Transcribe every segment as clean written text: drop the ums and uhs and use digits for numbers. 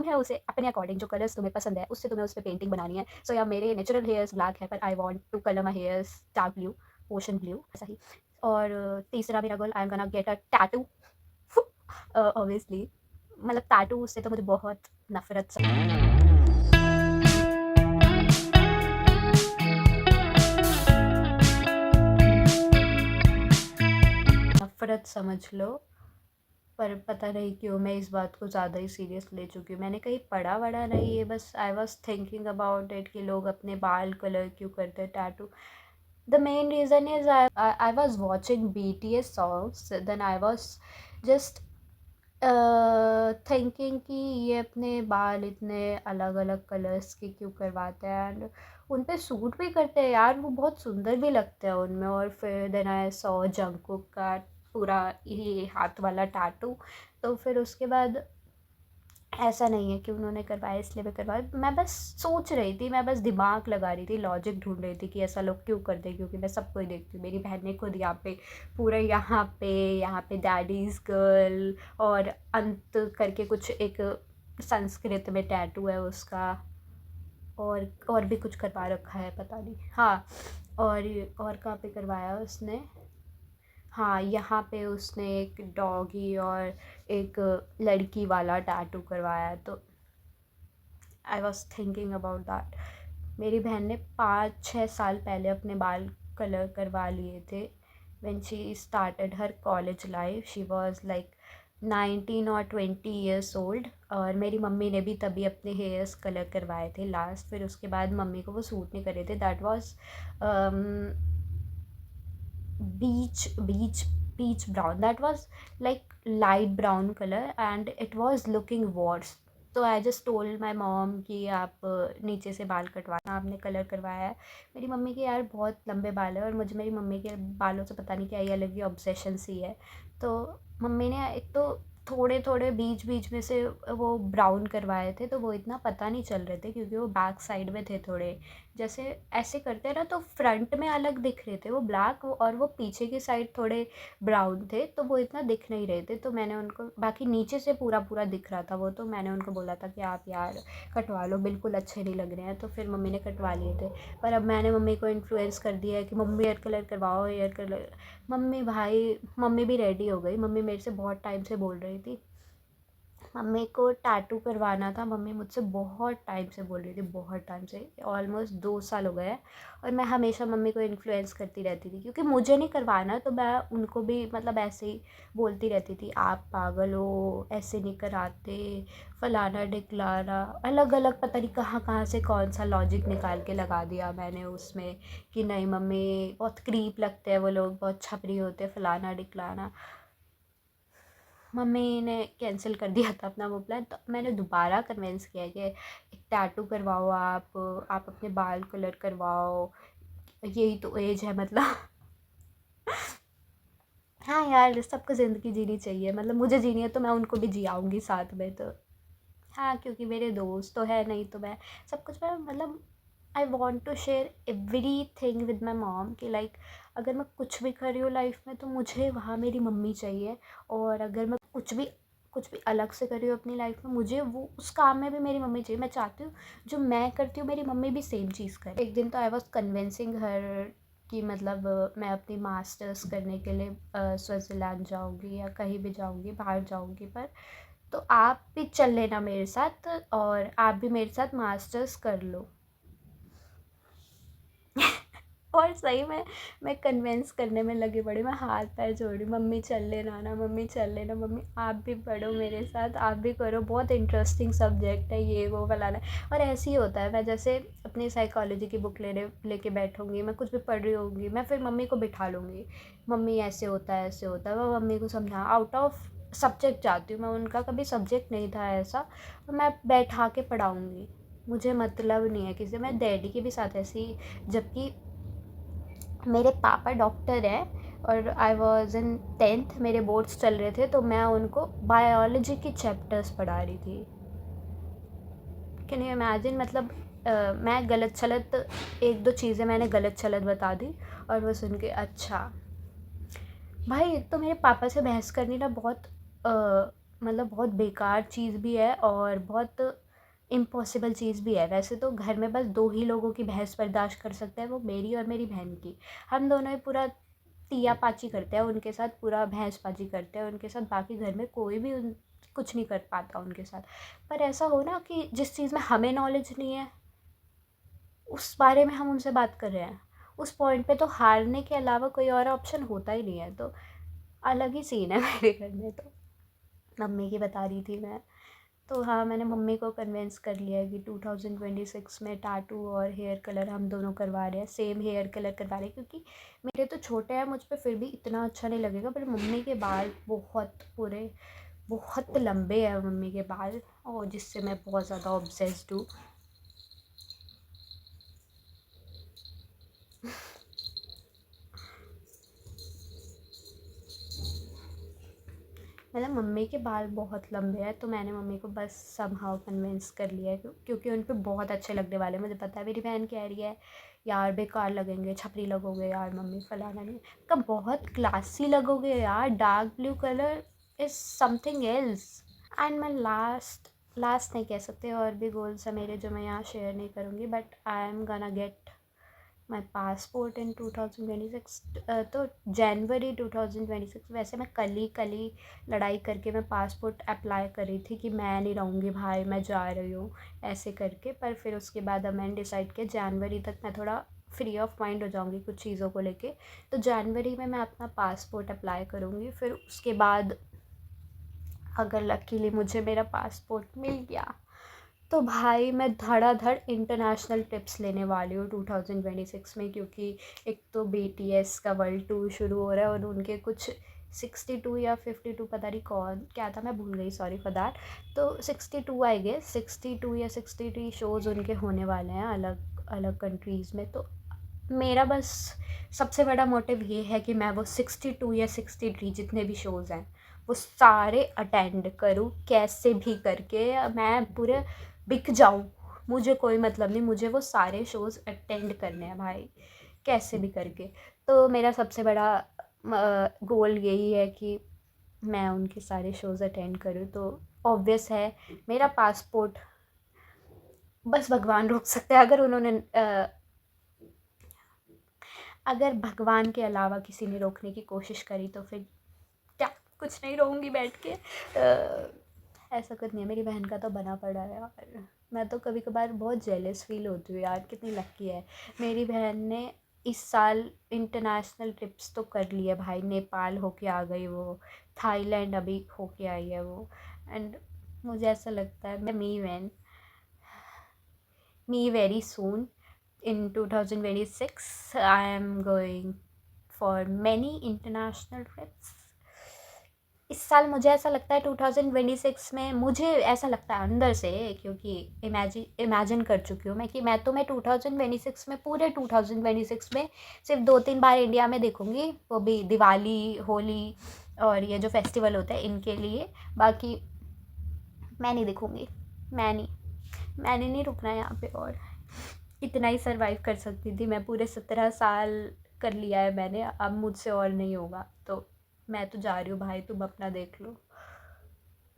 तुम्हें उसे अपने अकॉर्डिंग जो कलर्स तुम्हें पसंद है उससे तुम्हें उस पे पेंटिंग बनानी है। सो या मेरे नेचुरल हेयर्स ब्लैक है पर I want to colour my hairs dark blue, ocean blue ऐसा ही। और तीसरा मेरा goal, I am gonna get a tattoo obviously. मतलब टैटू से तो मुझे बहुत नफ़रत नफ़रत समझ लो। पर पता नहीं क्यों मैं इस बात को ज़्यादा ही सीरियस ले चुकी हूँ। मैंने कहीं पढ़ा-वढ़ा नहीं है, बस I was thinking about it कि लोग अपने बाल कलर क्यों करते हैं tattoo. The main reason is I was watching BTS songs, then I was just thinking कि ये अपने बाल इतने अलग-अलग कलर्स के क्यों करवाते हैं एंड उन पे सूट भी करते हैं यार, वो बहुत सुंदर भी लगते हैं उनमें। और फिर देन आई सॉ जंगकुक का पूरा ये हाथ वाला टैटू। तो फिर उसके बाद ऐसा नहीं है कि उन्होंने करवाया इसलिए मैं करवाया। मैं बस सोच रही थी, मैं बस दिमाग लगा रही थी, लॉजिक ढूंढ रही थी कि ऐसा लोग क्यों करते हैं, क्योंकि मैं सबको ही देखती हूँ। मेरी बहन ने खुद यहाँ पे पूरा यहाँ पे डैडीज़ गर्ल और अंत करके कुछ एक संस्कृत में टैटू है उसका। और भी कुछ करवा रखा है पता नहीं। हाँ, और कहाँ पे करवाया उसने, हाँ यहाँ पे उसने एक डॉगी और एक लड़की वाला टैटू करवाया है। तो I was thinking about that. मेरी बहन ने 5-6 साल पहले अपने बाल कलर करवा लिए थे। When she started her college life she was like 19 और 20 ईयर्स ओल्ड। और मेरी मम्मी ने भी तभी अपने हेयर्स कलर करवाए थे लास्ट। फिर उसके बाद मम्मी को वो सूट नहीं कर रहे थे। That was beach beach peach brown, that was like light brown color and it was looking worse. तो I just told my mom कि आप नीचे से बाल कटवाना, आपने कलर करवाया है। मेरी मम्मी के यार बहुत लंबे बाल है और मुझे मेरी मम्मी के बालों से पता नहीं क्या ही अलग ही ऑब्सेशन सी है। तो मम्मी ने एक तो थोड़े थोड़े बीच बीच में से वो ब्राउन करवाए थे, तो वो इतना पता नहीं चल रहे थे क्योंकि वो बैक साइड में थे थोड़े। जैसे ऐसे करते हैं ना तो फ्रंट में अलग दिख रहे थे वो ब्लैक, और वो पीछे की साइड थोड़े ब्राउन थे, तो वो इतना दिख नहीं रहे थे। तो मैंने उनको, बाकी नीचे से पूरा पूरा दिख रहा था वो, तो मैंने उनको बोला था कि आप यार कटवा लो, बिल्कुल अच्छे नहीं लग रहे हैं। तो फिर मम्मी ने कटवा लिए थे। पर अब मैंने मम्मी को इन्फ्लुएंस कर दिया है कि मम्मी हेयर कलर करवाओ, हेयर कलर। मम्मी भाई, मम्मी भी रेडी हो गई। मम्मी मेरे से बहुत टाइम से बोल रही थी, मम्मी को टैटू करवाना था। मम्मी मुझसे बहुत टाइम से बोल रही थी, बहुत टाइम से, ऑलमोस्ट 2 साल हो गए हैं। और मैं हमेशा मम्मी को इन्फ्लुएंस करती रहती थी क्योंकि मुझे नहीं करवाना, तो मैं उनको भी मतलब ऐसे ही बोलती रहती थी, आप पागल हो, ऐसे नहीं कराते, फलाना ढिकलाना, अलग अलग पता नहीं कहाँ कहाँ से कौन सा लॉजिक निकाल के लगा दिया मैंने उसमें कि नहीं मम्मी बहुत क्रीप लगते हैं वो लोग, बहुत छपरी होते हैं, फलाना ढिकलाना। मम्मी ने कैंसिल कर दिया था अपना वो प्लान। तो मैंने दोबारा कन्विंस किया कि एक टैटू करवाओ, आप अपने बाल कलर करवाओ, यही तो एज है मतलब। हाँ यार, सबको ज़िंदगी जीनी चाहिए, मतलब मुझे जीनी है तो मैं उनको भी जी आऊँगी साथ में। तो हाँ, क्योंकि मेरे दोस्त तो है नहीं, तो मैं सब कुछ मैं मतलब I want to share everything with my mom कि लाइक अगर मैं कुछ भी कर रही हूँ लाइफ में तो मुझे वहाँ मेरी मम्मी चाहिए। और अगर मैं कुछ भी अलग से कर रही हूँ अपनी लाइफ में, मुझे वो उस काम में भी मेरी मम्मी चाहिए। मैं चाहती हूँ जो मैं करती हूँ मेरी मम्मी भी सेम चीज़ करे। एक दिन तो आई वॉज कन्विंसिंग हर कि मतलब मैं अपनी मास्टर्स करने के लिए स्विट्ज़रलैंड जाऊँगी या कहीं भी जाऊँगी, बाहर जाऊँगी। पर तो आप भी चल लेना मेरे साथ और आप भी मेरे साथ मास्टर्स कर लो। और सही में मैं कन्विंस करने में लगी पड़ी, मैं हाथ पैर जोड़ी, मम्मी चल लेना ना, मम्मी चल लेना, मम्मी आप भी पढ़ो मेरे साथ, आप भी करो, बहुत इंटरेस्टिंग सब्जेक्ट है ये वो फलाना। और ऐसे ही होता है, मैं जैसे अपनी साइकोलॉजी की बुक लेके बैठूंगी, मैं कुछ भी पढ़ रही होंगी, मैं फिर मम्मी को बिठा लूँगी, मम्मी ऐसे होता है ऐसे होता है, मैं मम्मी को समझा आउट ऑफ सब्जेक्ट जाती हूँ मैं, उनका कभी सब्जेक्ट नहीं था ऐसा, तो मैं बैठा के पढ़ाऊँगी। मुझे मतलब नहीं है किसी, मैं डैडी के भी साथ ऐसी, जबकि मेरे पापा डॉक्टर हैं और आई वॉज इन 10th, मेरे बोर्ड्स चल रहे थे, तो मैं उनको बायोलॉजी की चैप्टर्स पढ़ा रही थी। कैन यू इमेजिन, मतलब मैं गलत छलत, एक दो चीज़ें मैंने गलत छलत बता दी और वो सुन के अच्छा। भाई एक तो मेरे पापा से बहस करनी ना बहुत मतलब बहुत बेकार चीज़ भी है और बहुत इम्पॉसिबल चीज़ भी है। वैसे तो घर में बस 2 ही लोगों की भैंस बर्दाश्त कर सकते हैं, वो मेरी और मेरी बहन की। हम दोनों ही पूरा तिया-पाची करते हैं उनके साथ, पूरा भैंस-पाची करते हैं उनके साथ, बाकी घर में कोई भी उन कुछ नहीं कर पाता उनके साथ। पर ऐसा हो ना कि जिस चीज़ में हमें नॉलेज नहीं है, उस बारे में हम उनसे बात कर रहे हैं, उस पॉइंट पे तो हारने के अलावा कोई और ऑप्शन होता ही नहीं है। तो अलग ही सीन है मेरे घर में तो। मम्मी की बता रही थी मैं। तो हाँ, मैंने मम्मी को कन्विंस कर लिया है कि 2026 में टैटू और हेयर कलर हम दोनों करवा रहे हैं, सेम हेयर कलर करवा रहे हैं, क्योंकि मेरे तो छोटे हैं मुझ पे फिर भी इतना अच्छा नहीं लगेगा, पर मम्मी के बाल बहुत पूरे बहुत लंबे हैं मम्मी के बाल, और जिससे मैं बहुत ज़्यादा ऑब्सेस्ड हूँ। मतलब मम्मी के बाल बहुत लंबे हैं, तो मैंने मम्मी को बस समहाउ कन्विंस कर लिया है, क्योंकि उन पे बहुत अच्छे लगने वाले हैं। मुझे पता है मेरी बहन कह रही है यार बेकार लगेंगे, छपरी लगोगे यार मम्मी, फलाना नहीं। कब बहुत क्लासी लगोगे यार, dark blue colour is something else. And मैं लास्ट नहीं कह सकते, और भी गोल्स हैं मेरे जो मैं यहाँ शेयर नहीं करूँगी, बट आई एम गना गेट माई पासपोर्ट इन 2026। तो जनवरी 2026। वैसे मैं कल ही लड़ाई करके मैं पासपोर्ट अप्लाई करी थी कि मैं नहीं रहूँगी भाई, मैं जा रही हूँ ऐसे करके। पर फिर उसके बाद अब मैंने डिसाइड किया जनवरी तक मैं थोड़ा फ्री ऑफ माइंड हो जाऊँगी कुछ चीज़ों को लेके। तो जनवरी में मैं अपना पासपोर्ट अप्लाई करूँगी, फिर उसके बाद अगर लकीली मुझे मेरा पासपोर्ट मिल गया तो भाई मैं धड़ाधड़ इंटरनेशनल ट्रिप्स लेने वाली हूँ 2026 में, क्योंकि एक तो BTS का वर्ल्ड टूर शुरू हो रहा है और उनके कुछ 62 या 52, पता नहीं कौन क्या था, मैं भूल गई, सॉरी फॉर दैट। तो 62 आई गेस, 62 या 63 शोज़ उनके होने वाले हैं अलग अलग कंट्रीज़ में। तो मेरा बस सबसे बड़ा मोटिव ये है कि मैं वो 62 या 63 जितने भी शोज़ हैं वो सारे अटेंड करूँ, कैसे भी करके मैं पूरे बिक जाऊँ, मुझे कोई मतलब नहीं, मुझे वो सारे शोज़ अटेंड करने हैं भाई, कैसे भी करके। तो मेरा सबसे बड़ा गोल यही है कि मैं उनके सारे शोज़ अटेंड करूँ। तो ऑब्वियस है मेरा पासपोर्ट बस भगवान रोक सकते हैं, अगर भगवान के अलावा किसी ने रोकने की कोशिश करी तो फिर क्या, कुछ नहीं रहूँगी बैठ के। ऐसा कुछ नहीं है, मेरी बहन का तो बना पड़ा है यार। मैं तो कभी कभार बहुत जेलस फील होती हूँ यार, कितनी लकी है मेरी बहन ने। इस साल इंटरनेशनल ट्रिप्स तो कर लिए भाई, नेपाल होके आ गई वो, थाईलैंड अभी होके आई है वो। एंड मुझे ऐसा लगता है me very soon in 2026 I am going for many international trips। इस साल मुझे ऐसा लगता है 2026 में, मुझे ऐसा लगता है अंदर से, क्योंकि इमेजिन कर चुकी हूँ मैं 2026 में, पूरे 2026 में सिर्फ 2-3 बार इंडिया में देखूँगी, वो भी दिवाली, होली और ये जो फेस्टिवल होते हैं इनके लिए। बाकी मैं नहीं दिखूँगी, मैंने नहीं रुकना है यहाँ पे, और इतना ही सरवाइव कर सकती थी मैं, पूरे 17 साल कर लिया है मैंने, अब मुझसे और नहीं होगा। तो मैं तो जा रही हूँ भाई, तुम अपना देख लो।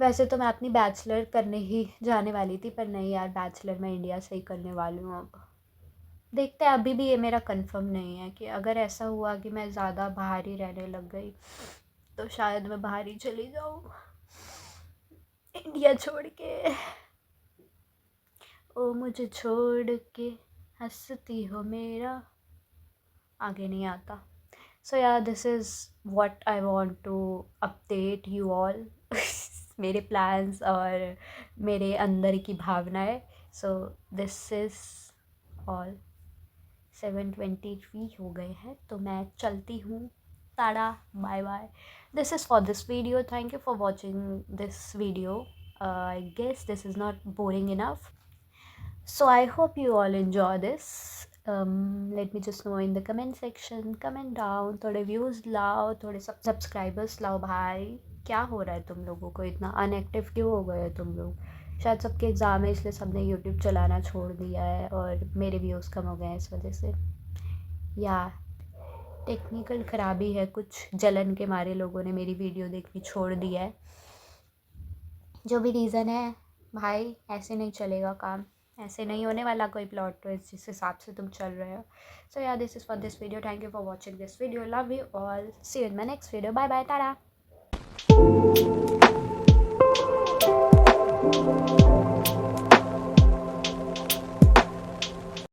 वैसे तो मैं अपनी बैचलर करने ही जाने वाली थी, पर नहीं यार, बैचलर मैं इंडिया से ही करने वाली हूँ अब। देखते हैं, अभी भी ये मेरा कंफर्म नहीं है कि अगर ऐसा हुआ कि मैं ज़्यादा बाहर ही रहने लग गई तो शायद मैं बाहर ही चली जाऊँ, इंडिया छोड़ के। ओ मुझे छोड़ के हंसती हो मेरा, आगे नहीं आता। So yeah this is what I want to update you all मेरे प्लान्स और मेरे अंदर की भावनाएं। So this is all. 7:23 हो गए हैं तो मैं चलती हूँ, tata, bye bye. This is for this video, thank you for watching this video. I guess this is not boring enough, so I hope you all enjoy this. Let me just know in the comment section, comment down, थोड़े views लाओ, थोड़े subscribers लाओ भाई। क्या हो रहा है तुम लोगों को, इतना अनएक्टिव क्यों हो गए हो तुम लोग? शायद सबके एग्ज़ाम है इसलिए सबने यूट्यूब चलाना छोड़ दिया है, और मेरे व्यूज़ कम हो गए हैं इस वजह से। या टेक्निकल ख़राबी है, कुछ जलन के मारे लोगों ने मेरी वीडियो देखनी छोड़ दी है। जो भी रीज़न है भाई, ऐसे नहीं चलेगा काम, ऐसे नहीं होने वाला कोई प्लॉट ट्विस्ट जिस हिसाब से तुम चल रहे हो। So yeah this is for this video, thank you for watching this video, love you all, see you in my next video, bye bye, Tata.